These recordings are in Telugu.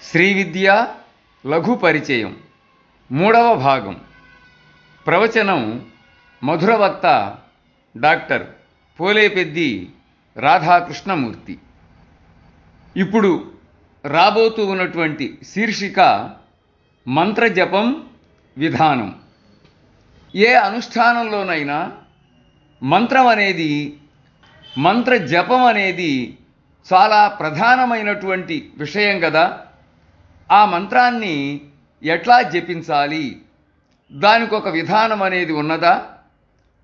శ్రీ విద్య లఘు పరిచయం మూడవ భాగం. ప్రవచనం మధురవక్త డాక్టర్ పోలేపెద్ది రాధాకృష్ణమూర్తి. ఇప్పుడు రాబోతూ ఉన్నటువంటి శీర్షిక మంత్రజపం విధానం. ఏ అనుష్ఠానంలోనైనా మంత్రం అనేది, మంత్రజపం అనేది చాలా ప్రధానమైనటువంటి విషయం కదా. ఆ మంత్రాన్ని ఎట్లా జపించాలి, దానికి ఒక విధానం అనేది ఉన్నదా,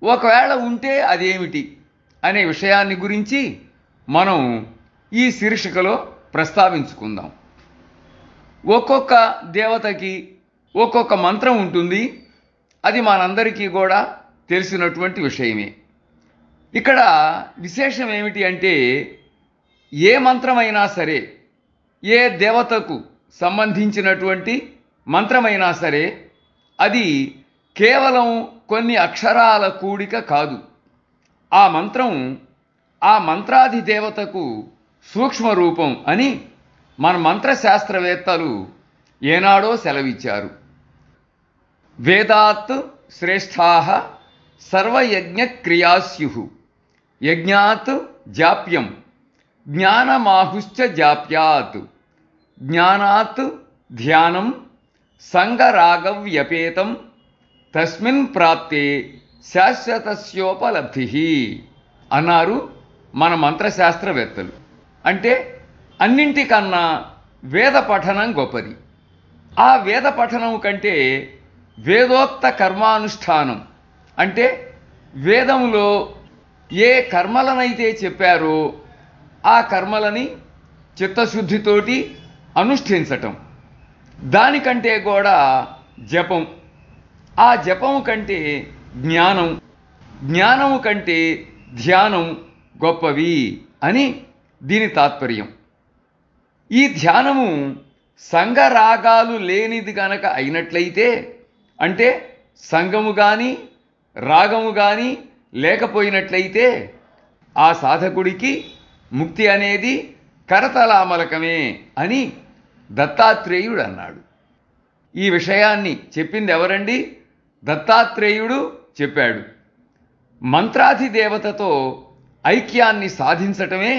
ఒకవేళ ఉంటే అదేమిటి అనే విషయాన్ని గురించి మనం ఈ శీర్షికలో ప్రస్తావించుకుందాం. ఒక్కొక్క దేవతకి ఒక్కొక్క మంత్రం ఉంటుంది. అది మనందరికీ కూడా తెలిసినటువంటి విషయమే. ఇక్కడ విశేషం ఏమిటి అంటే, ఏ మంత్రమైనా సరే, ఏ దేవతకు సంబంధించినటువంటి మంత్రమైనా సరే, అది కేవలం కొన్ని అక్షరాల కూడిక కాదు. ఆ మంత్రం ఆ మంత్రాధి దేవతకు సూక్ష్మ రూపం అని మన మంత్రశాస్త్రవేత్తలు ఏనాడో సెలవిచ్చారు. వేదాత్ శ్రేష్ఠాః సర్వయజ్ఞక్రియాస్యుః యజ్ఞాత్ జాప్యం జ్ఞానమాహుశ్చ జాప్యాత్ జ్ఞానాత్ ధ్యానం సంగరాగవ్యపేతం తస్మిన్ ప్రాప్తే శాశ్వతస్యోపలబ్ధి అన్నారు మన మంత్రశాస్త్రవేత్తలు. అంటే అన్నింటికన్నా వేద పఠనం గొప్పది. ఆ వేద పఠనం కంటే వేదోక్త కర్మానుష్ఠానం, అంటే వేదములో ఏ కర్మలనైతే చెప్పారో ఆ కర్మలని చిత్తశుద్ధితోటి అనుష్ఠించటం, దానికంటే కూడా జపం, ఆ జపం కంటే జ్ఞానం, జ్ఞానము కంటే ధ్యానం గొప్పవి అని దీని తాత్పర్యం. ఈ ధ్యానము సంగరాగాలు లేనిది గనక అయినట్లయితే, అంటే సంగము కానీ రాగము కానీ లేకపోయినట్లయితే, ఆ సాధకుడికి ముక్తి అనేది కరతలామలకమే అని దత్తాత్రేయుడు అన్నాడు. ఈ విషయాన్ని చెప్పింది ఎవరండి? దత్తాత్రేయుడు చెప్పాడు. మంత్రాధిదేవతతో ఐక్యాన్ని సాధించటమే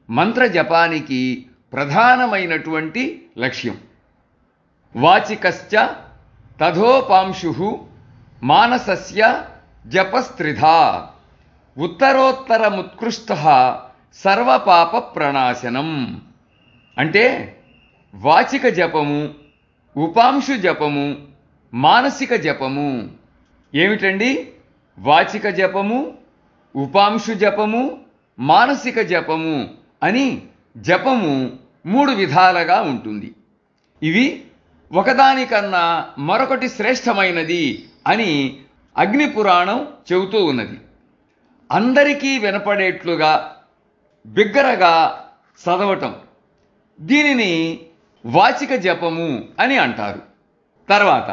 మంత్రజపానికి ప్రధానమైనటువంటి లక్ష్యం. వాచికశ్చ తథోపాంశుః మానసస్య జపస్త్రిధా ఉత్తరోత్తరముత్కృష్టః సర్వపాప ప్రణాశనం. అంటే వాచిక జపము, ఉపాంశు జపము, మానసిక జపము. ఏమిటండి? వాచిక జపము, ఉపాంశు జపము, మానసిక జపము అని జపము 3 విధాలుగా ఉంటుంది. ఇవి ఒకదానికన్నా మరొకటి శ్రేష్టమైనది అని అగ్నిపురాణం చెబుతూ ఉన్నది. అందరికీ వినపడేట్లుగా బిగ్గరగా చదవటం, దీనిని వాచిక జపము అని అంటారు. తర్వాత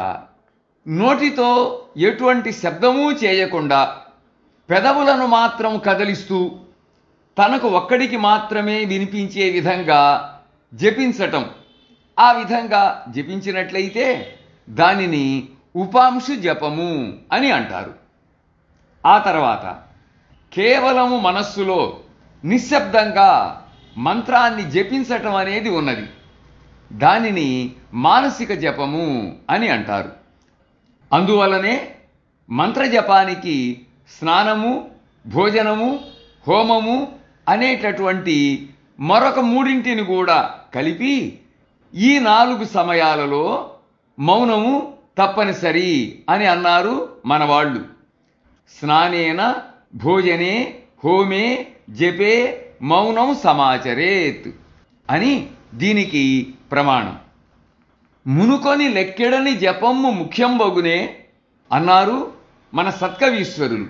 నోటితో ఎటువంటి శబ్దమూ చేయకుండా పెదవులను మాత్రం కదిలిస్తూ తనకు ఒక్కడికి మాత్రమే వినిపించే విధంగా జపించటం, ఆ విధంగా జపించినట్లయితే దానిని ఉపాంశు జపము అని అంటారు. ఆ తర్వాత కేవలము మనస్సులో నిశ్శబ్దంగా మంత్రాన్ని జపించటం అనేది ఉన్నది. దానిని మానసిక జపము అని అంటారు. అందువలనే మంత్రజపానికి స్నానము, భోజనము, హోమము అనేటటువంటి మరొక 3 కూడా కలిపి ఈ 4 సమయాలలో మౌనము తప్పనిసరి అని అన్నారు మనవాళ్ళు. స్నానేన భోజనే హోమే జపే మౌనం సమాచరేత్ అని దీనికి ప్రమాణం. మునుకొని లెక్కెడని జపమ్ము ముఖ్యం బగునే అన్నారు మన సత్కవీశ్వరులు.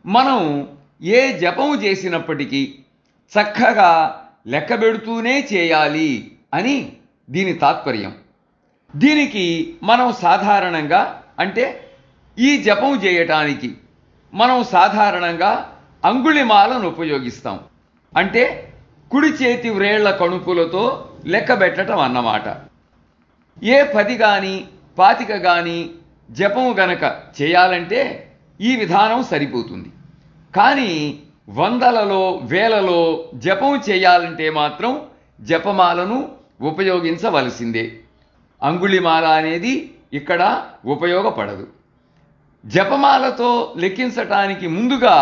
మనం ఏ జపము చేసినప్పటికీ చక్కగా లెక్కబెడుతూనే చేయాలి అని దీని తాత్పర్యం. దీనికి మనం సాధారణంగా, అంటే ఈ జపం చేయటానికి మనం సాధారణంగా అంగుళిమాలను ఉపయోగిస్తాం. అంటే కుడి చేతి వ్రేళ్ల కణుపులతో లెక్క పెట్టడం అన్నమాట. ఏ 10 గాని 25 గాని జపము గనక చేయాలంటే ఈ విధానం సరిపోతుంది. కానీ వందలలో వేలలో జపం చేయాలంటే మాత్రం జపమాలను ఉపయోగించవలసిందే. అంగుళిమాల అనేది ఇక్కడ ఉపయోగపడదు. జపమాలతో లెక్కించటానికి ముందుగా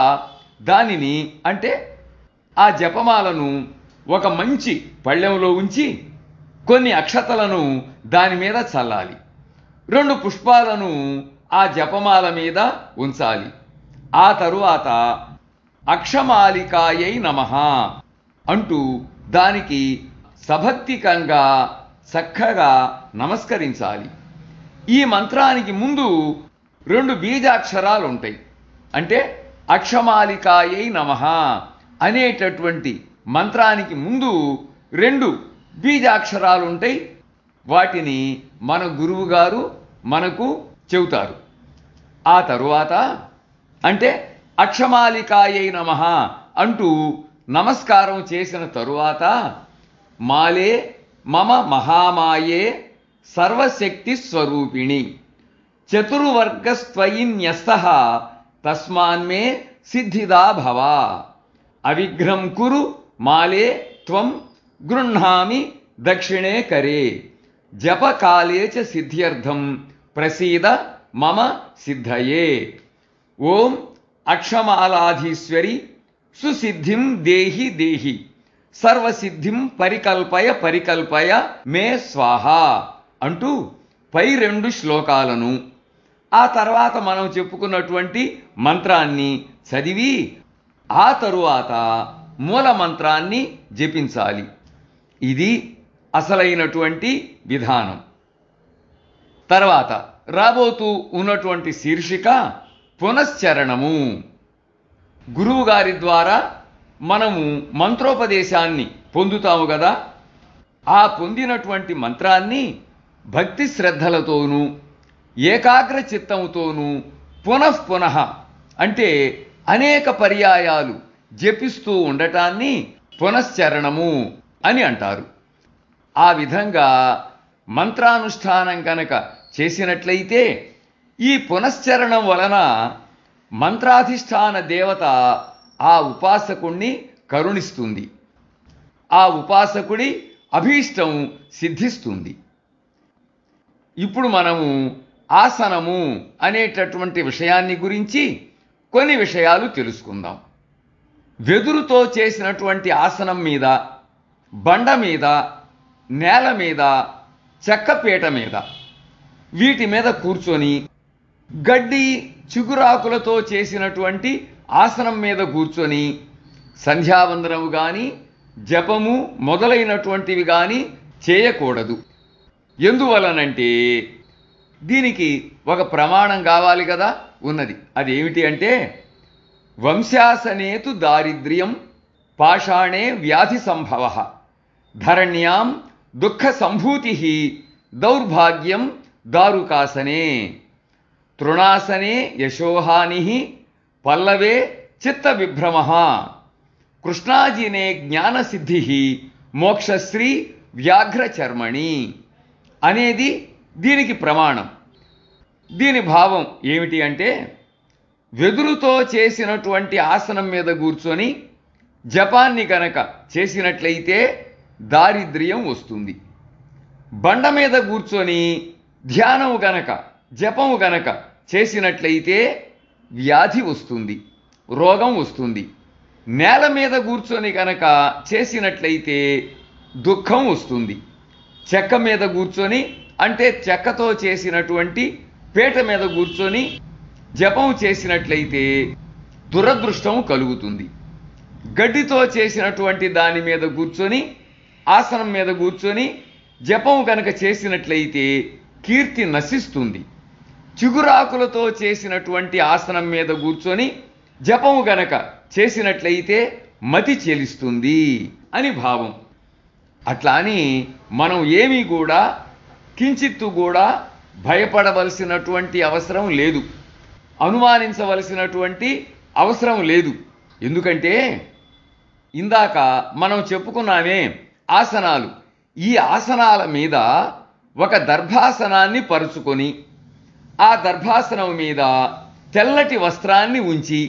దానిని అంటే ఆ జపమాలను ఒక మంచి పళ్ళెంలో ఉంచి కొన్ని అక్షతలను దాని మీద చల్లాలి. 2 పుష్పాలను ఆ జపమాల మీద ఉంచాలి. ఆ తరువాత అక్షమాలికాయై నమః అంటూ దానికి సభక్తికంగా చక్కగా నమస్కరించాలి. ఈ మంత్రానికి ముందు 2 బీజాక్షరాలు ఉంటాయి. అంటే అక్షమాలికాయై నమః అనేటటువంటి మంత్రానికి ముందు 2 బీజాక్షరాలు ఉంటాయి. వాటిని మన గురువు గారు మనకు చెబుతారు. ఆ తరువాత అంటే అక్షమాలికాయై నమః అంటూ నమస్కారం చేసిన తరువాత మాలే మమ మహామాయే సర్వశక్తి స్వరూపిణి చతుర్వర్గస్త్వయిన్యస్తః తస్మాన్మే సిద్ధిదా భవ అవిఘ్నం కురు మాలే త్వం గృహ్ణామి దక్షిణే కరే జపకాలే చ సిద్ధ్యర్థం ప్రసీద మమ సిద్ధయే. ఓం అక్షమాలాధీశ్వరి సుసిద్ధిం దేహి దేహి సర్వసిద్ధిం పరికల్పయ పరికల్పయ మే స్వాహ అంటూ పై 2 శ్లోకాలను ఆ తర్వాత మనం చెప్పుకున్నటువంటి మంత్రాన్ని చదివి ఆ తరువాత మూల మంత్రాన్ని జపించాలి. ఇది అసలైనటువంటి విధానం. తర్వాత రాబోతూ ఉన్నటువంటి శీర్షిక పునశ్చరణము. గురువుగారి ద్వారా మనము మంత్రోపదేశాన్ని పొందుతాము కదా. ఆ పొందినటువంటి మంత్రాన్ని భక్తి శ్రద్ధలతోనూ ఏకాగ్ర చిత్తముతోనూ పునఃపునః అంటే అనేక పర్యాయాలు జపిస్తూ ఉండటాన్ని పునశ్చరణము అని అంటారు. ఆ విధంగా మంత్రానుష్ఠానం కనుక చేసినట్లయితే ఈ పునశ్చరణం వలన మంత్రాధిష్టాన దేవత ఆ ఉపాసకుణ్ణి కరుణిస్తుంది. ఆ ఉపాసకుడి అభీష్టం సిద్ధిస్తుంది. ఇప్పుడు మనము ఆసనము అనేటటువంటి విషయాన్ని గురించి కొన్ని విషయాలు తెలుసుకుందాం. వెదురుతో చేసినటువంటి ఆసనం మీద, బండ మీద, నేల మీద, చెక్కపీట మీద, వీటి మీద కూర్చొని గడ్డి చిగురాకులతో చేసినటువంటి ఆసనం మీద కూర్చొని సంధ్యావందనము కానీ జపము మొదలైనటువంటివి కానీ చేయకూడదు. ఎందువలనంటే దీనికి ఒక ప్రమాణం కావాలి కదా ఉన్నది. అదేమిటి అంటే వంశాసనేతు దారిద్ర్యం పాషాణే వ్యాధి సంభవ ధరణ్యాం దుఃఖ సంభూతి దౌర్భాగ్యం దారుకాసనే తృణాసనే యశోహాని పల్లవే చిత్త విభ్రమ కృష్ణాజినే జ్ఞానసిద్ధి మోక్షశ్రీ వ్యాఘ్రచర్మణి అనేది దీనికి ప్రమాణం. దీని భావం ఏమిటి అంటే వెదురుతో చేసినటువంటి ఆసనం మీద కూర్చొని జపాన్ని గనక చేసినట్లయితే దారిద్ర్యం వస్తుంది. బండ మీద కూర్చొని ధ్యానము గనక జపము గనక చేసినట్లయితే వ్యాధి వస్తుంది, రోగం వస్తుంది. నేల మీద కూర్చొని గనక చేసినట్లయితే దుఃఖం వస్తుంది. చెక్క మీద కూర్చొని అంటే చెక్కతో చేసినటువంటి పీట మీద కూర్చొని జపం చేసినట్లయితే దురదృష్టం కలుగుతుంది. గడ్డితో చేసినటువంటి దాని మీద కూర్చొని ఆసనం మీద కూర్చొని జపం కనుక చేసినట్లయితే కీర్తి నశిస్తుంది. చిగురాకులతో చేసినటువంటి ఆసనం మీద కూర్చొని జపము గనక చేసినట్లయితే మతి చెలిస్తుంది అని భావం. అట్లా అని మనం ఏమీ కూడా కించిత్తు కూడా భయపడవలసినటువంటి అవసరం లేదు, అనుమానించవలసినటువంటి అవసరం లేదు. ఎందుకంటే ఇందాక మనం చెప్పుకున్నామే ఆసనాలు ఈ ఆసనాల మీద ఒక దర్భాసనాన్ని పరుచుకొని ఆ దర్భాసనం మీద తెల్లటి వస్త్రాన్ని ఉంచి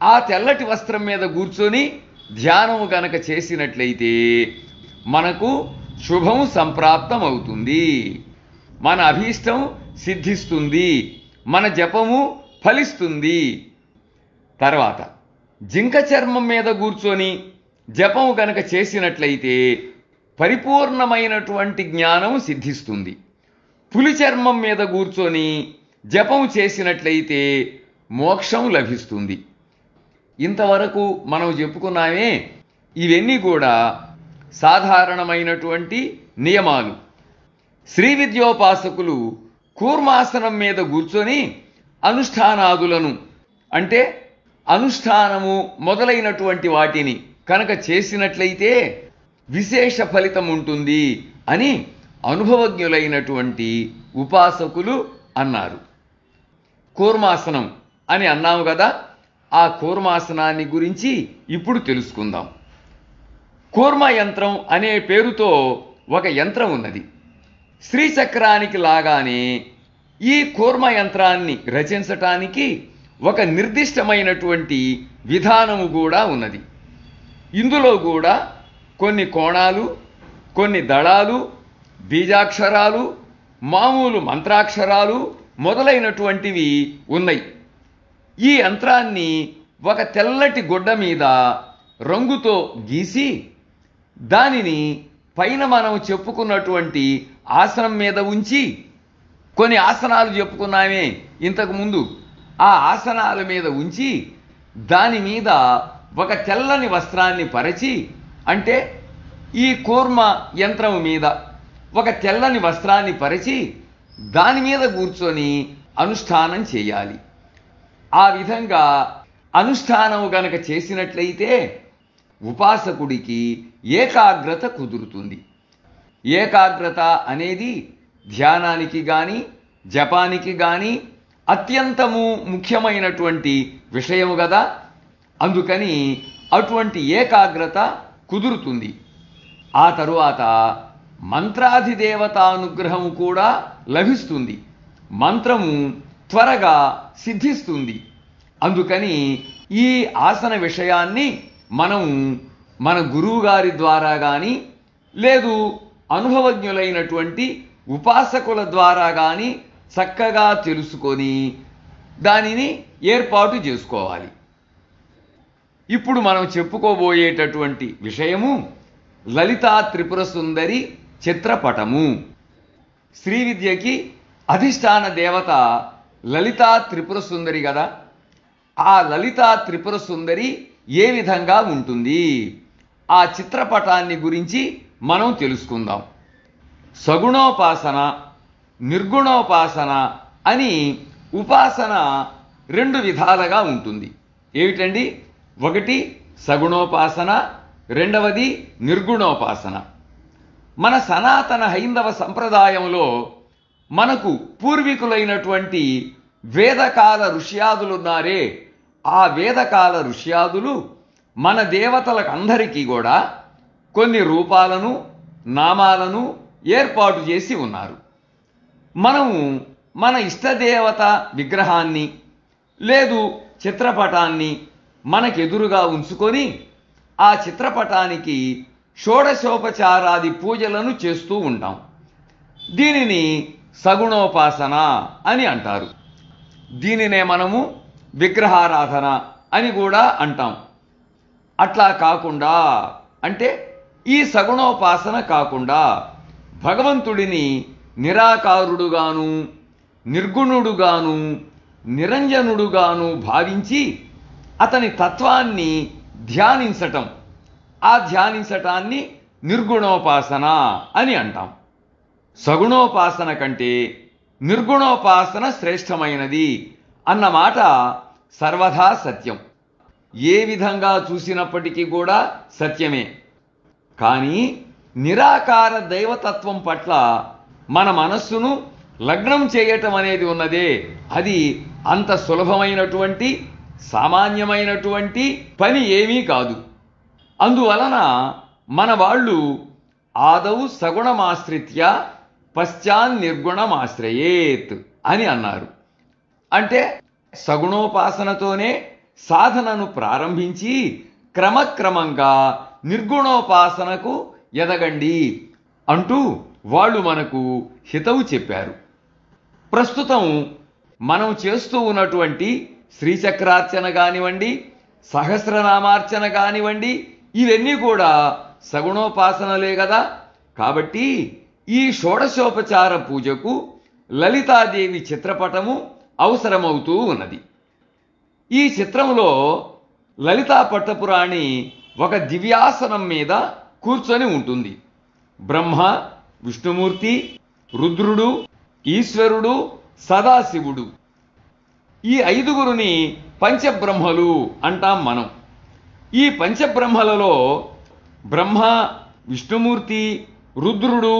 ఆ తెల్లటి వస్త్రం మీద కూర్చొని ధ్యానము గనక చేసినట్లయితే మనకు శుభం సంప్రాప్తం అవుతుంది, మన అభీష్టం సిద్ధిస్తుంది, మన జపము ఫలిస్తుంది. తర్వాత జింక చర్మం మీద కూర్చొని జపము గనక చేసినట్లయితే పరిపూర్ణమైనటువంటి జ్ఞానం సిద్ధిస్తుంది. పులి చర్మం మీద కూర్చొని జపం చేసినట్లయితే మోక్షం లభిస్తుంది. ఇంతవరకు మనం చెప్పుకున్నామే, ఇవన్నీ కూడా సాధారణమైనటువంటి నియమాలు. శ్రీ విద్యోపాసకులు కూర్మాసనం మీద కూర్చొని అనుష్ఠానాదులను అంటే అనుష్ఠానము మొదలైనటువంటి వాటిని కనుక చేసినట్లయితే విశేష ఫలితం ఉంటుంది అని అనుభవజ్ఞులైనటువంటి ఉపాసకులు అన్నారు. కూర్మాసనం అని అన్నాము కదా, ఆ కూర్మాసనాన్ని గురించి ఇప్పుడు తెలుసుకుందాం. కూర్మ యంత్రం అనే పేరుతో ఒక యంత్రం ఉన్నది. శ్రీచక్రానికి లాగానే ఈ కూర్మ యంత్రాన్ని రచించటానికి ఒక నిర్దిష్టమైనటువంటి విధానము కూడా ఉన్నది. ఇందులో కూడా కొన్ని కోణాలు, కొన్ని దళాలు, బీజాక్షరాలు, మామూలు మంత్రాక్షరాలు మొదలైనటువంటివి ఉన్నాయి. ఈ యంత్రాన్ని ఒక తెల్లటి గుడ్డ మీద రంగుతో గీసి దానిని పైన మనం చెప్పుకున్నటువంటి ఆసనం మీద ఉంచి, కొన్ని ఆసనాలు చెప్పుకున్నామే ఇంతకుముందు, ఆ ఆసనాల మీద ఉంచి దాని మీద ఒక తెల్లని వస్త్రాన్ని పరిచి, అంటే ఈ కూర్మ యంత్రం మీద ఒక తెల్లని వస్త్రాన్ని పరిచి దాని మీద కూర్చొని అనుష్ఠానం చేయాలి. ఆ విధంగా అనుష్ఠానం గనక చేసినట్లయితే ఉపాసకుడికి ఏకాగ్రత కుదురుతుంది. ఏకాగ్రత అనేది ధ్యానానికి కానీ జపానికి కానీ అత్యంతము ముఖ్యమైనటువంటి విషయము కదా. అందుకని అటువంటి ఏకాగ్రత కుదురుతుంది. ఆ తరువాత మంత్రాధిదేవతానుగ్రహము కూడా లభిస్తుంది. మంత్రము త్వరగా సిద్ధిస్తుంది. అందుకని ఈ ఆసన విషయాన్ని మనం మన గురువు గారి ద్వారా కానీ లేదు అనుభవజ్ఞులైనటువంటి ఉపాసకుల ద్వారా కానీ చక్కగా తెలుసుకొని దానిని ఏర్పాటు చేసుకోవాలి. ఇప్పుడు మనం చెప్పుకోబోయేటటువంటి విషయము లలితా త్రిపుర సుందరి చిత్రపటము. శ్రీ విద్యకి అధిష్టాన దేవత లలితా త్రిపుర సుందరి కదా. ఆ లలితా త్రిపుర సుందరి ఏ విధంగా ఉంటుంది, ఆ చిత్రపటాన్ని గురించి మనం తెలుసుకుందాం. సగుణోపాసన, నిర్గుణోపాసన అని ఉపాసన రెండు విధాలుగా ఉంటుంది. ఏమిటండి? ఒకటి సగుణోపాసన, రెండవది నిర్గుణోపాసన. మన సనాతన హైందవ సంప్రదాయంలో మనకు పూర్వీకులైనటువంటి వేదకాల ఋష్యాదులున్నారే, ఆ వేదకాల ఋష్యాదులు మన దేవతలకు అందరికీ కూడా కొన్ని రూపాలను నామాలను ఏర్పాటు చేసి ఉన్నారు. మనము మన ఇష్టదేవత విగ్రహాన్ని లేదు చిత్రపటాన్ని మనకెదురుగా ఉంచుకొని ఆ చిత్రపటానికి షోడశోపచారాది పూజలను చేస్తూ ఉంటాం. దీనిని సగుణోపాసన అని అంటారు. దీనినే మనము విగ్రహారాధన అని కూడా అంటాం. అట్లా కాకుండా, అంటే ఈ సగుణోపాసన కాకుండా భగవంతుడిని నిరాకారుడుగాను నిర్గుణుడుగాను నిరంజనుడుగాను భావించి అతని తత్వాన్ని ధ్యానించటం, ఆ ధ్యానించటాన్ని నిర్గుణోపాసన అని అంటాం. సగుణోపాసన కంటే నిర్గుణోపాసన శ్రేష్టమైనది అన్నమాట సర్వదా సత్యం. ఏ విధంగా చూసినప్పటికీ కూడా సత్యమే. కానీ నిరాకార దైవతత్వం పట్ల మన మనస్సును లగ్నం చేయటం అనేది ఉన్నదే, అది అంత సులభమైనటువంటి సామాన్యమైనటువంటి పని ఏమీ కాదు. అందువలన మన వాళ్ళు ఆదౌ సగుణమాశ్రిత్య పశ్చాన్ నిర్గుణమాశ్రయేత్ అని అన్నారు. అంటే సగుణోపాసనతోనే సాధనను ప్రారంభించి క్రమక్రమంగా నిర్గుణోపాసనకు ఎదగండి అంటూ వాళ్ళు మనకు హితవు చెప్పారు. ప్రస్తుతం మనం చేస్తూ ఉన్నటువంటి శ్రీచక్రార్చన కానివ్వండి, సహస్రనామార్చన కానివ్వండి, ఇవన్నీ కూడా సగుణోపాసనలే కదా. కాబట్టి ఈ షోడశోపచార పూజకు లలితాదేవి చిత్రపటము అవసరమవుతూ ఉన్నది. ఈ చిత్రంలో లలితా పట్టపురాణి ఒక దివ్యాసనం మీద కూర్చొని ఉంటుంది. బ్రహ్మ, విష్ణుమూర్తి, రుద్రుడు, ఈశ్వరుడు, సదాశివుడు, ఈ ఐదుగురుని పంచబ్రహ్మలు అంటాం మనం. ఈ పంచబ్రహ్మలలో బ్రహ్మ, విష్ణుమూర్తి, రుద్రుడు,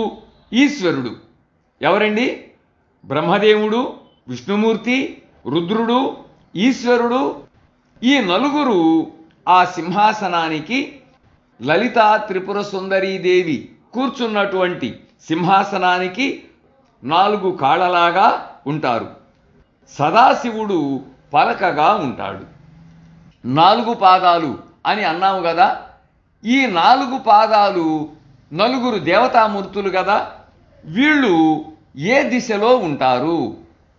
ఈశ్వరుడు ఎవరండి? బ్రహ్మదేవుడు, విష్ణుమూర్తి, రుద్రుడు, ఈశ్వరుడు, ఈ నలుగురు ఆ సింహాసనానికి, లలితా త్రిపుర సుందరీదేవి కూర్చున్నటువంటి సింహాసనానికి 4 కాళ్ళలాగా ఉంటారు. సదాశివుడు పలకగా ఉంటాడు. 4 పాదాలు అని అన్నాము కదా. ఈ 4 పాదాలు నలుగురు దేవతామూర్తులు కదా. వీళ్ళు ఏ దిశలో ఉంటారు,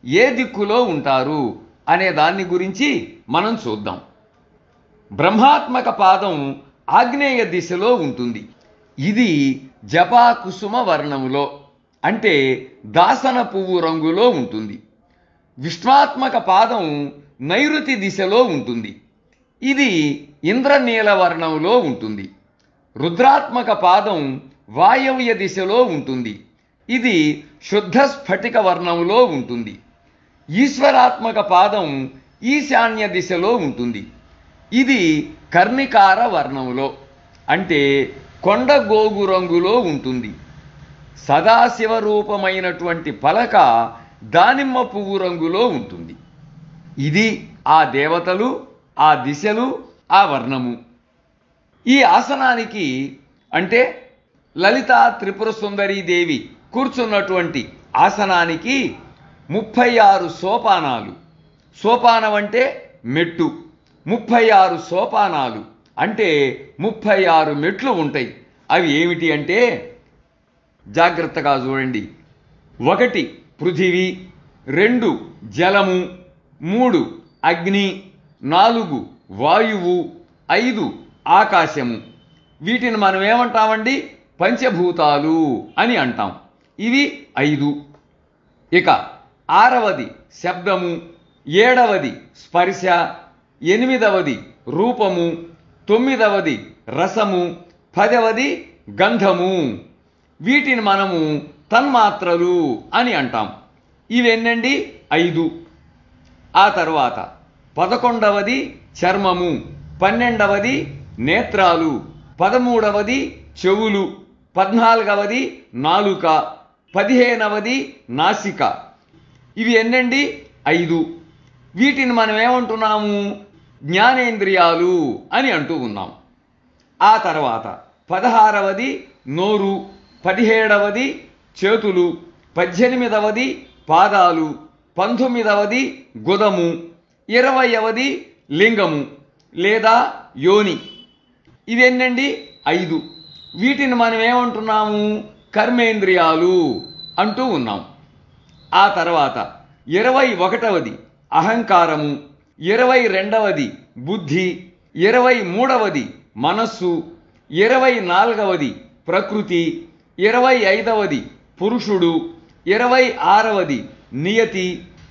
ఏ దిక్కులో ఉంటారు అనే దాన్ని గురించి మనం చూద్దాం. బ్రహ్మాత్మక పాదం ఆగ్నేయ దిశలో ఉంటుంది. ఇది జపా కుసుమ వర్ణములో, అంటే దాసన పువ్వు రంగులో ఉంటుంది. విష్ణాత్మక పాదం నైరుతి దిశలో ఉంటుంది. ఇది ఇంద్రనీల వర్ణంలో ఉంటుంది. రుద్రాత్మక పాదం వాయవ్య దిశలో ఉంటుంది. ఇది శుద్ధ స్ఫటిక వర్ణంలో ఉంటుంది. ఈశ్వరాత్మక పాదం ఈశాన్య దిశలో ఉంటుంది. ఇది కర్ణికార వర్ణంలో, అంటే కొండ గోగు రంగులో ఉంటుంది. సదాశివ రూపమైనటువంటి పలక దానిమ్మ పువ్వు రంగులో ఉంటుంది. ఇది ఆ దేవతలు, ఆ దిశలు, ఆ వర్ణము. ఈ ఆసనానికి, అంటే లలితా త్రిపుర సుందరీదేవి కూర్చున్నటువంటి ఆసనానికి 36 సోపానాలు. సోపానం అంటే మెట్టు. 36 సోపానాలు అంటే 36 మెట్లు ఉంటాయి. అవి ఏమిటి అంటే, జాగ్రత్తగా చూడండి. 1 పృథివీ, 2 జలము, 3 అగ్ని, 4 వాయువు, 5 ఆకాశము. వీటిని మనం ఏమంటామండి? పంచభూతాలు అని అంటాం. ఇవి 5. ఇక 6వది శబ్దము, 7వది స్పర్శ, 8వది రూపము, 9వది రసము, 10వది గంధము. వీటిని మనము తన్మాత్రలు అని అంటాం. ఇవెన్నండి? 5. ఆ తర్వాత 11వది చర్మము, 12వది నేత్రాలు, 13వది చెవులు, 14వది నాలుక, 15వది నాసిక. ఇవి ఎన్నండి? 5. వీటిని మనం ఏమంటున్నాము? జ్ఞానేంద్రియాలు అని అంటూ ఉన్నాం. ఆ తర్వాత 16వది నోరు, 17వది చేతులు, 18వది పాదాలు, 19వది గుదము, 20వది లింగము లేదా యోని. ఇవెన్నండి? 5. వీటిని మనం ఏమంటున్నాము? కర్మేంద్రియాలు అంటూ ఉన్నాం. ఆ తర్వాత 21వది అహంకారము, 22వది బుద్ధి, 23వది మనస్సు, 24వది ప్రకృతి, 25వది పురుషుడు, 26వది నియతి,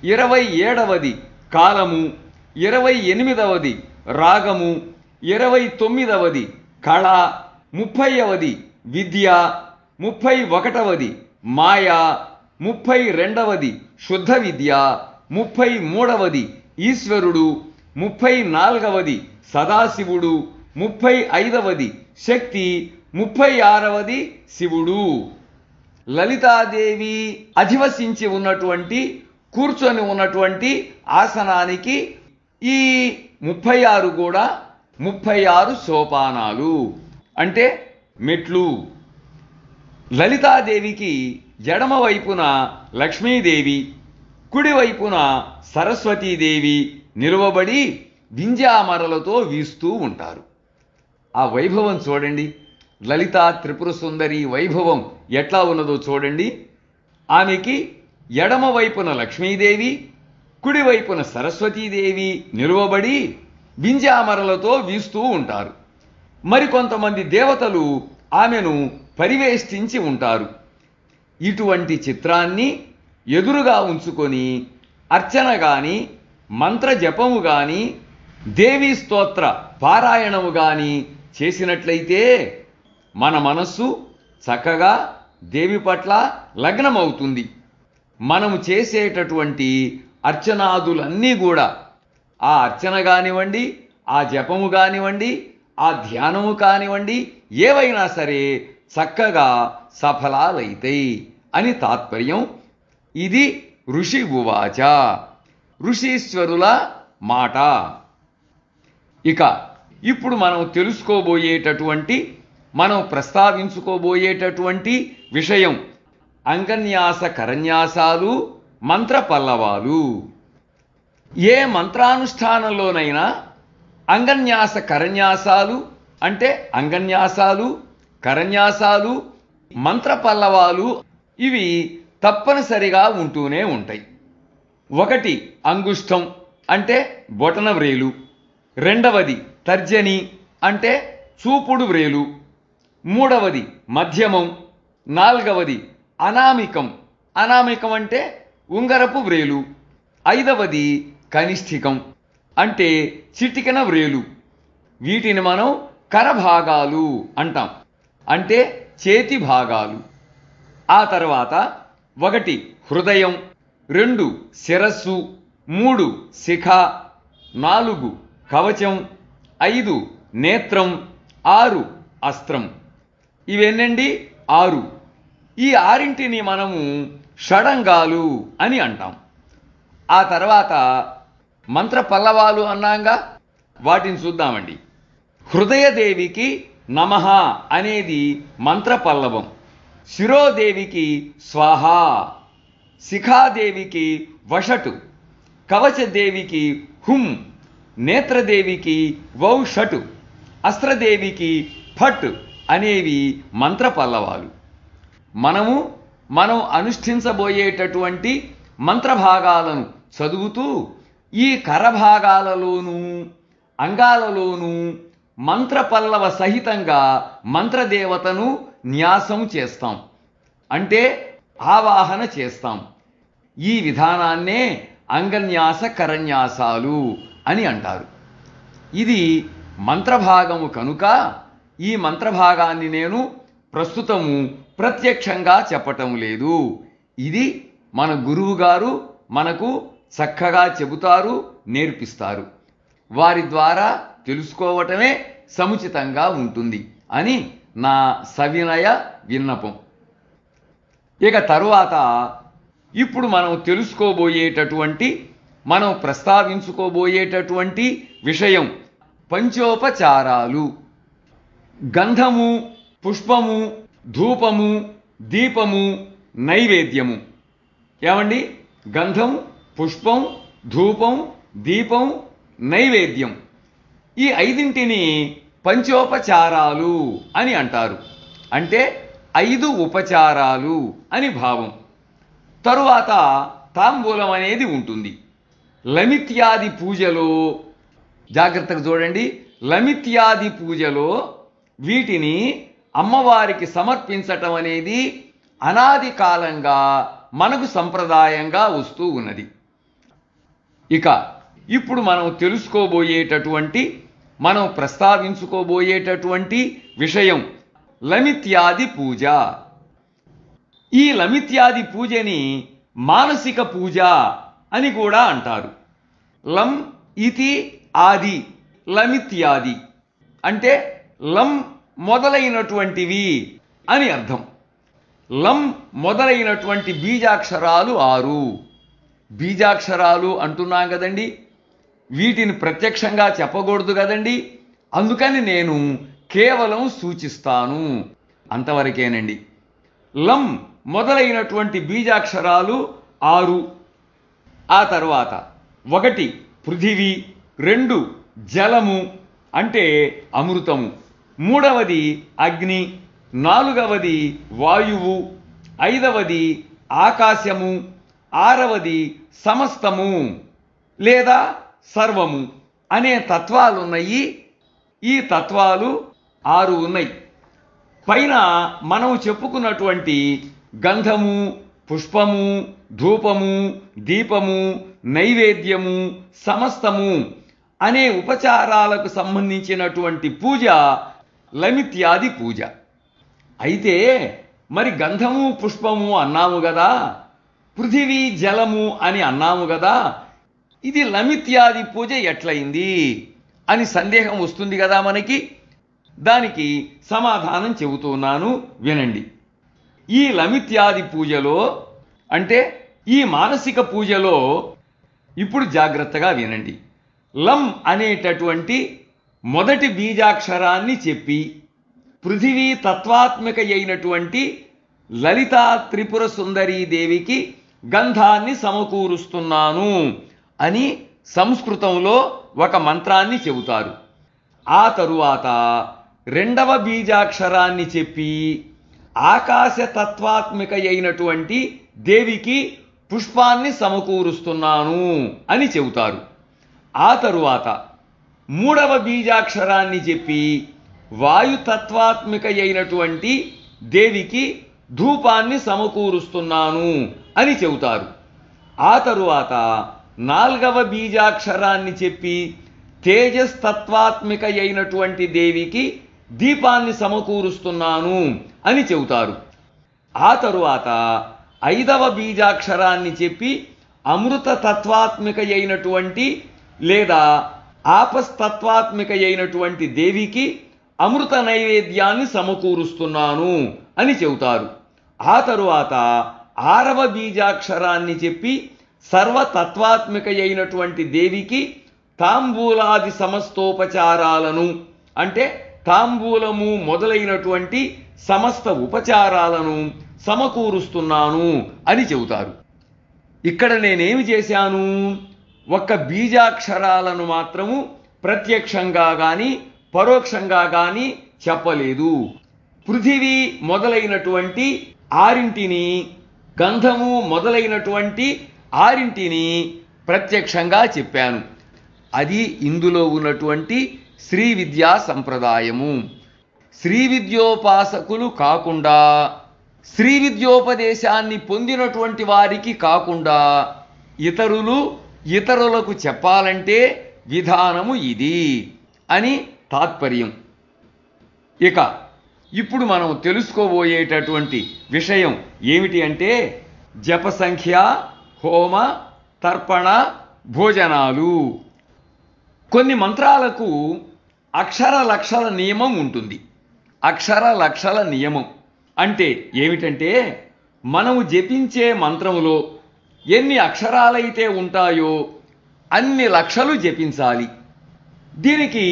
27వది కాలము, 28వది రాగము, 29వది కళ, 30వది విద్య, 31వది మాయ, 32వది శుద్ధ విద్య, 33వది ఈశ్వరుడు, 34వది సదాశివుడు, 35వది శక్తి, 36వది శివుడు. లలితాదేవి అధివసించి ఉన్నటువంటి, కూర్చొని ఉన్నటువంటి ఆసనానికి ఈ 36 కూడా 36 సోపానాలు, అంటే మెట్లు. లలితాదేవికి ఎడమవైపున లక్ష్మీదేవి, కుడివైపున సరస్వతీదేవి నిలువబడి వింజామరలతో వీస్తూ ఉంటారు. ఆ వైభవం చూడండి. లలితా త్రిపుర సుందరి వైభవం ఎట్లా ఉన్నదో చూడండి. ఆమెకి ఎడమవైపున లక్ష్మీదేవి, కుడివైపున సరస్వతీదేవి నిలువబడి వింజామరలతో వీస్తూ ఉంటారు. మరికొంతమంది దేవతలు ఆమెను పరివేష్టించి ఉంటారు. ఇటువంటి చిత్రాన్ని ఎదురుగా ఉంచుకొని అర్చన గాని, మంత్రజపము గాని, దేవీ స్తోత్ర పారాయణము గాని చేసినట్లయితే మన మనస్సు చక్కగా దేవి పట్ల లగ్నమవుతుంది. మనము చేసేటటువంటి అర్చనాదులన్నీ కూడా, ఆ అర్చన కానివ్వండి, ఆ జపము కానివ్వండి, ఆ ధ్యానము కానివ్వండి, ఏవైనా సరే చక్కగా సఫలాలైతాయి అని తాత్పర్యం. ఇది ఋషి ఉవాచ, ఋషీశ్వరుల మాట. ఇక ఇప్పుడు మనం తెలుసుకోబోయేటటువంటి, మనం ప్రస్తావించుకోబోయేటటువంటి విషయం అంగన్యాస కరన్యాసాలు, మంత్ర పల్లవాలు. ఏ మంత్రానుష్ఠానంలోనైనా అంగన్యాస కరన్యాసాలు అంటే అంగన్యాసాలు, కరన్యాసాలు, మంత్ర పల్లవాలు ఇవి తప్పనిసరిగా ఉంటూనే ఉంటాయి. ఒకటి అంగుష్టం అంటే బొటన వ్రేలు, రెండవది తర్జని అంటే చూపుడు వ్రేలు, మూడవది మధ్యమం, నాలుగవది అనామికం, అనామికం అంటే ఉంగరపు వ్రేలు, ఐదవది కనిష్ఠికం అంటే చిటికెన వ్రేలు. వీటిని మనం కరభాగాలు అంటాం, అంటే చేతి భాగాలు. ఆ తర్వాత ఒకటి హృదయం, రెండు శిరస్సు, మూడు శిఖ, నాలుగు కవచం, ఐదు నేత్రం, ఆరు అస్త్రం. ఇవెన్నండి? ఆరు. ఈ ఆరింటిని మనము షడంగాలు అని అంటాం. ఆ తర్వాత మంత్ర పల్లవాలు అన్నాంగా, వాటిని చూద్దామండి. హృదయదేవికి నమః అనేది మంత్ర పల్లవం, శిరోదేవికి స్వాహ, శిఖాదేవికి వషటు, కవచదేవికి హుం, నేత్రదేవికి వౌషటు, అస్త్రదేవికి ఫట్ అనేవి మంత్ర పల్లవాలు. మనం అనుష్ఠించబోయేటటువంటి మంత్రభాగాలను చదువుతూ ఈ కరభాగాలలోనూ అంగాలలోనూ మంత్రపల్లవ సహితంగా మంత్రదేవతను న్యాసం చేస్తాం, అంటే ఆవాహన చేస్తాం. ఈ విధానాన్నే అంగన్యాస కరన్యాసాలు అని అంటారు. ఇది మంత్రభాగము కనుక ఈ మంత్రభాగాన్ని నేను ప్రస్తుతము ప్రత్యక్షంగా చెప్పటం లేదు. ఇది మన గురువు గారు మనకు చక్కగా చెబుతారు, నేర్పిస్తారు. వారి ద్వారా తెలుసుకోవటమే సముచితంగా ఉంటుంది అని నా సవినయ విన్నపం. ఇక తరువాత ఇప్పుడు మనం తెలుసుకోబోయేటటువంటి, మనం ప్రస్తావించుకోబోయేటటువంటి విషయం పంచోపచారాలు. గంధము, పుష్పము, ధూపము, దీపము, నైవేద్యము. ఏమండి? గంధం, పుష్పం, ధూపం, దీపం, నైవేద్యం, ఈ ఐదింటిని పంచోపచారాలు అని అంటారు. అంటే 5 ఉపచారాలు అని భావం. తరువాత తాంబూలం అనేది ఉంటుంది. లమిత్యాది పూజలో, జాగ్రత్తగా చూడండి, లమిత్యాది పూజలో వీటిని అమ్మవారికి సమర్పించటం అనేది అనాది కాలంగా మనకు సంప్రదాయంగా వస్తూ ఉన్నది. ఇక ఇప్పుడు మనం తెలుసుకోబోయేటటువంటి, మనం ప్రస్తావించుకోబోయేటటువంటి విషయం లమిత్యాది పూజ. ఈ లమిత్యాది పూజని మానసిక పూజ అని కూడా అంటారు. లం ఇతి ఆది లమిత్యాది అంటే లం మొదలైనటువంటివి అని అర్థం. లం మొదలైనటువంటి బీజాక్షరాలు 6. బీజాక్షరాలు అంటున్నాం కదండి, వీటిని ప్రత్యక్షంగా చెప్పకూడదు కదండి, అందుకని నేను కేవలం సూచిస్తాను, అంతవరకేనండి. లం మొదలైనటువంటి బీజాక్షరాలు 6. ఆ తర్వాత 1 పృథివీ, 2 జలము అంటే అమృతము, 3వది అగ్ని, 4వది వాయువు, 5వది ఆకాశము, 6వది సమస్తము లేదా సర్వము అనే తత్వాలున్నాయి. ఈ తత్వాలు 6 ఉన్నాయి. పైన మనం చెప్పుకున్నటువంటి గంధము, పుష్పము, ధూపము, దీపము, నైవేద్యము, సమస్తము అనే ఉపచారాలకు సంబంధించినటువంటి పూజ లమిత్యాది పూజ. అయితే మరి గంధము పుష్పము అన్నాము కదా, పృథివీ జలము అని అన్నాము కదా, ఇది లమిత్యాది పూజ ఎట్లయింది అని సందేహం వస్తుంది కదా మనకి. దానికి సమాధానం చెబుతున్నాను, వినండి. ఈ లమిత్యాది పూజలో అంటే ఈ మానసిక పూజలో ఇప్పుడు జాగ్రత్తగా వినండి. లం అనేటటువంటి మొదటి బీజాక్షరాన్ని చెప్పి పృథివీ తత్వాత్మిక అయినటువంటి లలితా త్రిపుర సుందరీదేవికి గంధాన్ని సమకూరుస్తున్నాను అని సంస్కృతంలో ఒక మంత్రాన్ని చెబుతారు. ఆ తరువాత 2వ బీజాక్షరాన్ని చెప్పి ఆకాశ తత్వాత్మిక అయినటువంటి దేవికి పుష్పాన్ని సమకూరుస్తున్నాను అని చెబుతారు. ఆ తరువాత 3వ బీజాక్షరాన్ని చెప్పి వాయుతత్వాత్మిక అయినటువంటి దేవికి ధూపాన్ని సమకూరుస్తున్నాను అని చెబుతారు. ఆ తరువాత 4వ బీజాక్షరాన్ని చెప్పి తేజస్తత్వాత్మిక అయినటువంటి దేవికి దీపాన్ని సమకూరుస్తున్నాను అని చెబుతారు. ఆ తరువాత 5వ బీజాక్షరాన్ని చెప్పి అమృత తత్వాత్మిక అయినటువంటి లేదా ఆపస్తత్వాత్మిక అయినటువంటి దేవికి అమృత నైవేద్యాన్ని సమకూరుస్తున్నాను అని చెబుతారు. ఆ తరువాత 6వ బీజాక్షరాన్ని చెప్పి సర్వతత్వాత్మిక అయినటువంటి దేవికి తాంబూలాది సమస్తోపచారాలను అంటే తాంబూలము మొదలైనటువంటి సమస్త ఉపచారాలను సమకూరుస్తున్నాను అని చెబుతారు. ఇక్కడ నేనేమి చేశాను, ఒక్క బీజాక్షరాలను మాత్రము ప్రత్యక్షంగా గాని పరోక్షంగా గాని చెప్పలేదు. పృథివీ మొదలైనటువంటి 6ంటిని, గంధము మొదలైనటువంటి 6ంటిని ప్రత్యక్షంగా చెప్పాను. అది ఇందులో ఉన్నటువంటి శ్రీ విద్యా సంప్రదాయము. శ్రీ విద్యోపాసకులు కాకుండా, శ్రీ విద్యోపదేశాన్ని పొందినటువంటి వారికి కాకుండా ఇతరులకు చెప్పాలంటే విధానము ఇది అని తాత్పర్యం. ఇక ఇప్పుడు మనం తెలుసుకోబోయేటటువంటి విషయం ఏమిటి అంటే జప సంఖ్య, హోమ, తర్పణ, భోజనాలు. కొన్ని మంత్రాలకు అక్షర లక్షల నియమం ఉంటుంది. అక్షర లక్షల నియమం అంటే ఏమిటంటే మనము జపించే మంత్రములో ఎన్ని అక్షరాలైతే ఉంటాయో అన్ని లక్షలు జపించాలి. దీనికి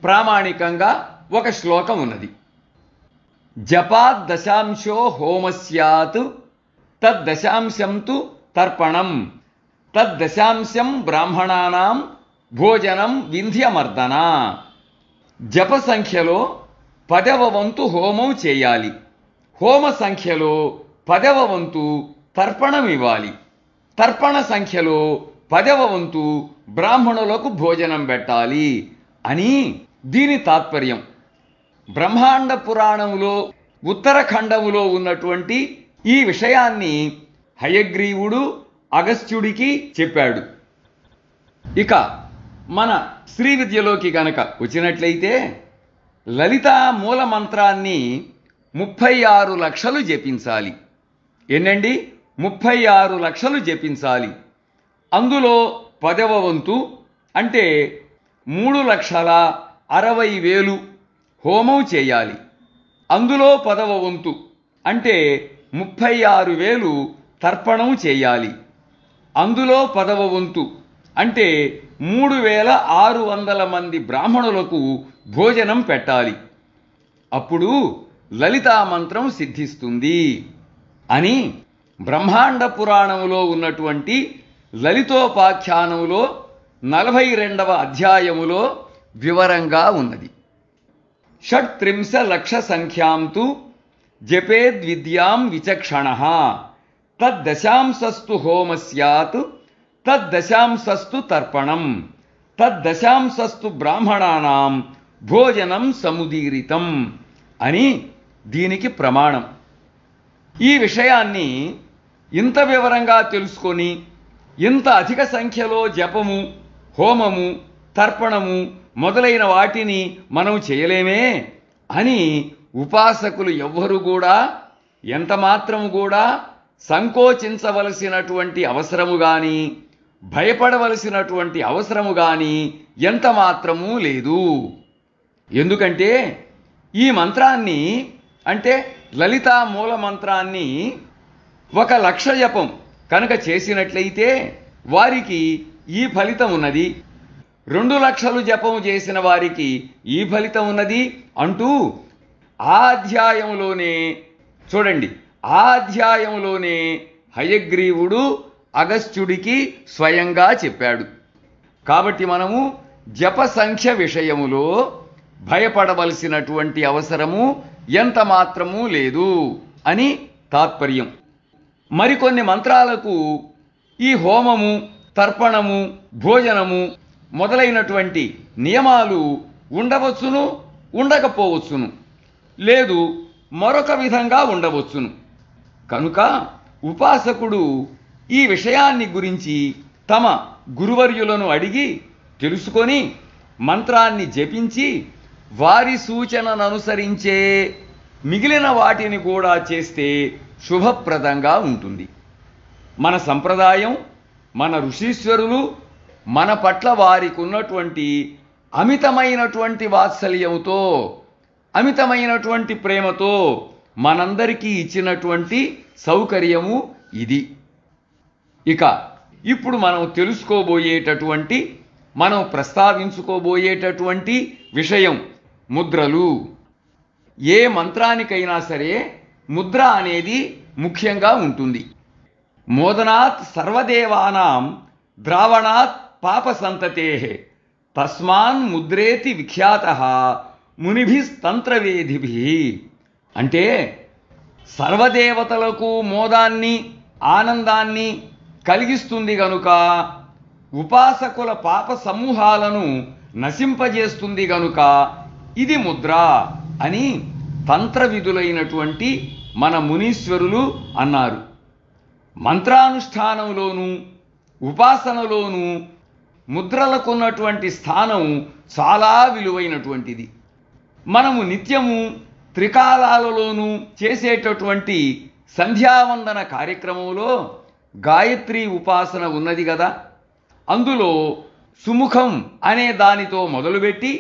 ప్రామాణికంగా ఒక శ్లోకం ఉన్నది. జపాద్ దశాంశో హోమస్యాత్ తద్దశాంశం తు తర్పణం తద్దశాంశం బ్రాహ్మణానాం భోజనం వింధ్యమర్దన. జప సంఖ్యలో 10వ వంతు హోమం చేయాలి. హోమ సంఖ్యలో 10వ వంతు తర్పణం ఇవ్వాలి. తర్పణ సంఖ్యలో 10వ వంతు బ్రాహ్మణులకు భోజనం పెట్టాలి అని దీని తాత్పర్యం. బ్రహ్మాండ పురాణంలో ఉత్తరఖండములో ఉన్నటువంటి ఈ విషయాన్ని హయగ్రీవుడు అగస్త్యుడికి చెప్పాడు. ఇక మన శ్రీ విద్యలోకి గనక వచ్చినట్లయితే లలితా మూల మంత్రాన్ని 36 లక్షలు జపించాలి. ఎన్నండి? 36 లక్షలు జపించాలి. అందులో 10వ వంతు అంటే 3,60,000 హోమం చేయాలి. అందులో 10వ వంతు అంటే 36,000 తర్పణం చేయాలి. అందులో 10వ వంతు అంటే 3,600 మంది బ్రాహ్మణులకు భోజనం పెట్టాలి. అప్పుడు లలితా మంత్రం సిద్ధిస్తుంది. అని బ్రహ్మాండ పురాణములో ఉన్నటువంటి లలితోపాఖ్యానములో 42వ అధ్యాయములో వివరంగా ఉన్నది. షట్త్రింశ లక్ష సంఖ్యాంతు జపేద్విద్యాం విచక్షణః తద్దశాంసస్తు హోమస్యాత్ తద్దశాంసస్తు తర్పణం తద్దశాంసస్తు బ్రాహ్మణానాం భోజనం సముదీరితం అని దీనికి ప్రమాణం. ఈ విషయాన్ని ఇంత వివరంగా తెలుసుకొని ఇంత అధిక సంఖ్యలో జపము, హోమము, తర్పణము మొదలైన వాటిని మనం చేయలేమే అని ఉపాసకులు ఎవ్వరూ కూడా ఎంత మాత్రము కూడా సంకోచించవలసినటువంటి అవసరము గాని, భయపడవలసినటువంటి అవసరము గాని ఎంత మాత్రమూ లేదు. ఎందుకంటే ఈ మంత్రాన్ని, అంటే లలితా మూల మంత్రాన్ని 1,00,000 జపం కనుక చేసినట్లయితే వారికి ఈ ఫలితం ఉన్నది, 2,00,000 జపం చేసిన వారికి ఈ ఫలితం ఉన్నది అంటూ ఆ అధ్యాయంలోనే చూడండి, ఆ అధ్యాయంలోనే హయగ్రీవుడు అగస్త్యుడికి స్వయంగా చెప్పాడు. కాబట్టి మనము జప సంఖ్య విషయములో భయపడవలసినటువంటి అవసరము ఎంత మాత్రమూ లేదు అని తాత్పర్యం. మరికొన్ని మంత్రాలకు ఈ హోమము, తర్పణము, భోజనము మొదలైనటువంటి నియమాలు ఉండవచ్చును, ఉండకపోవచ్చును, లేదు మరొక విధంగా ఉండవచ్చును. కనుక ఉపాసకుడు ఈ విషయాన్ని గురించి తమ గురువర్యులను అడిగి తెలుసుకొని మంత్రాన్ని జపించి వారి సూచనను అనుసరించే మిగిలిన వాటిని కూడా చేస్తే శుభప్రదంగా ఉంటుంది. మన సంప్రదాయం, మన ఋషీశ్వరులు మన పట్ల వారికి ఉన్నటువంటి అమితమైనటువంటి వాత్సల్యంతో, అమితమైనటువంటి ప్రేమతో మనందరికీ ఇచ్చినటువంటి సౌకర్యము ఇది. ఇక ఇప్పుడు మనం తెలుసుకోబోయేటటువంటి, మనం ప్రస్తావించుకోబోయేటటువంటి విషయం ముద్రలు. ఏ మంత్రానికైనా సరే ముద్ర అనేది ముఖ్యంగా ఉంటుంది. మోదనాత్ సర్వదేవానాం ద్రావణాత్ పాప సంతతేః తస్మాన్ ముద్రేతి విఖ్యాతః మునిభిస్తంత్రవేదిభిః. అంటే సర్వదేవతలకు మోదాన్ని, ఆనందాన్ని కలిగిస్తుంది గనుక, ఉపాసకుల పాప సమూహాలను నశింపజేస్తుంది గనుక ఇది ముద్ర అని తంత్రవిధులైనటువంటి మన మునీశ్వరులు అన్నారు. మంత్రానుష్ఠానంలోనూ ఉపాసనలోనూ ముద్రలకున్నటువంటి స్థానం చాలా విలువైనటువంటిది. మనము నిత్యము త్రికాలాలలోనూ చేసేటటువంటి సంధ్యావందన కార్యక్రమంలో గాయత్రి ఉపాసన ఉన్నది కదా. అందులో సుముఖం అనే దానితో మొదలుపెట్టి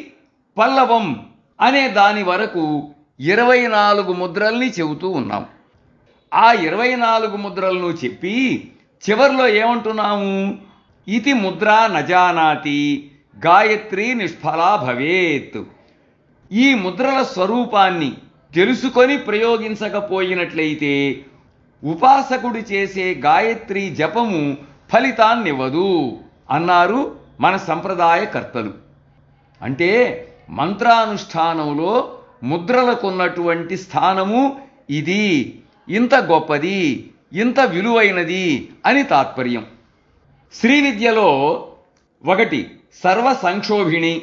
పల్లవం అనే దాని వరకు 24 ముద్రల్ని చెబుతూ ఉన్నాం. ఆ 24 ముద్రలను చెప్పి చివర్లో ఏమంటున్నాము? ఇతి ముద్ర నజానాతి గాయత్రి నిష్ఫలా భవేత్. ఈ ముద్రల స్వరూపాన్ని తెలుసుకొని ప్రయోగించకపోయినట్లయితే ఉపాసకుడు చేసే గాయత్రి జపము ఫలితాన్నివ్వదు అన్నారు మన సంప్రదాయకర్తలు. అంటే మంత్రానుష్ఠానంలో ముద్రలకున్నటువంటి స్థానము ఇది, ఇంత గొప్పది, ఇంత విలువైనది అని తాత్పర్యం. శ్రీ విద్యలో 1 సర్వ సంక్షోభిణి,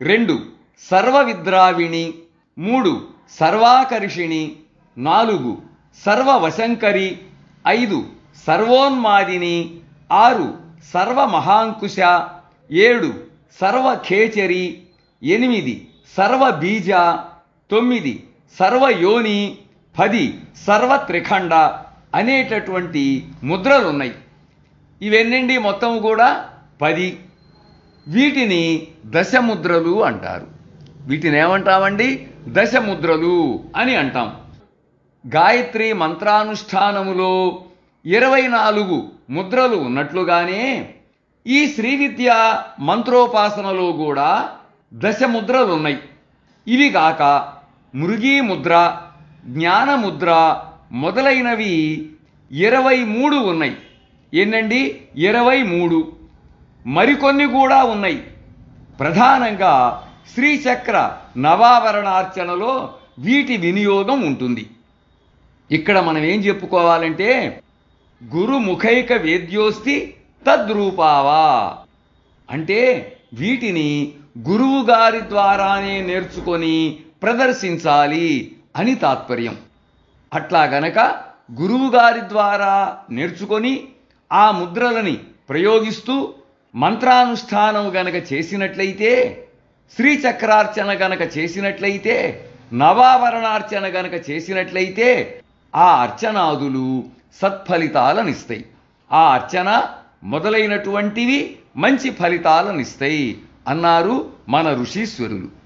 2 సర్వ విద్రావిణి, 3 సర్వాకర్షిణి, 4 సర్వ వశంకరి, 5 సర్వోన్మాదిని, 6 సర్వ మహాంకుశ, 7 సర్వ ఖేచరి, 8 సర్వ బీజ, 9 సర్వ యోని, 10 సర్వ త్రిఖండ అనేటటువంటి ముద్రలున్నాయి. ఇవెన్నండి మొత్తం కూడా 10. వీటిని దశముద్రలు అంటారు. వీటిని ఏమంటామండి? దశముద్రలు అని అంటాం. గాయత్రి మంత్రానుష్ఠానములో 24 ముద్రలు ఉన్నట్లుగానే ఈ శ్రీ విద్య మంత్రోపాసనలో కూడా దశముద్రలున్నాయి. ఇవి కాక మృగీ ముద్ర, జ్ఞానముద్ర, మొదలైనవి 23 ఉన్నాయి. ఏంటండి 23? మరికొన్ని కూడా ఉన్నాయి. ప్రధానంగా శ్రీచక్ర నవావరణార్చనలో వీటి వినియోగం ఉంటుంది. ఇక్కడ మనం ఏం చెప్పుకోవాలంటే గురుముఖైక వేద్యోస్తి తద్రూపావా అంటే వీటిని గురువు గారి ద్వారానే నేర్చుకొని ప్రదర్శించాలి అని తాత్పర్యం. అట్లా గనక గురువు గారి ద్వారా నేర్చుకొని ఆ ముద్రలని ప్రయోగిస్తూ మంత్రానుష్ఠానం గనక చేసినట్లయితే, శ్రీచక్రార్చన గనక చేసినట్లయితే, నవావరణార్చన గనక చేసినట్లయితే ఆ అర్చనాదులు సత్ఫలితాలనిస్తాయి. ఆ అర్చన మొదలైనటువంటివి మంచి ఫలితాలనిస్తాయి అన్నారు మన ఋషీశ్వరులు.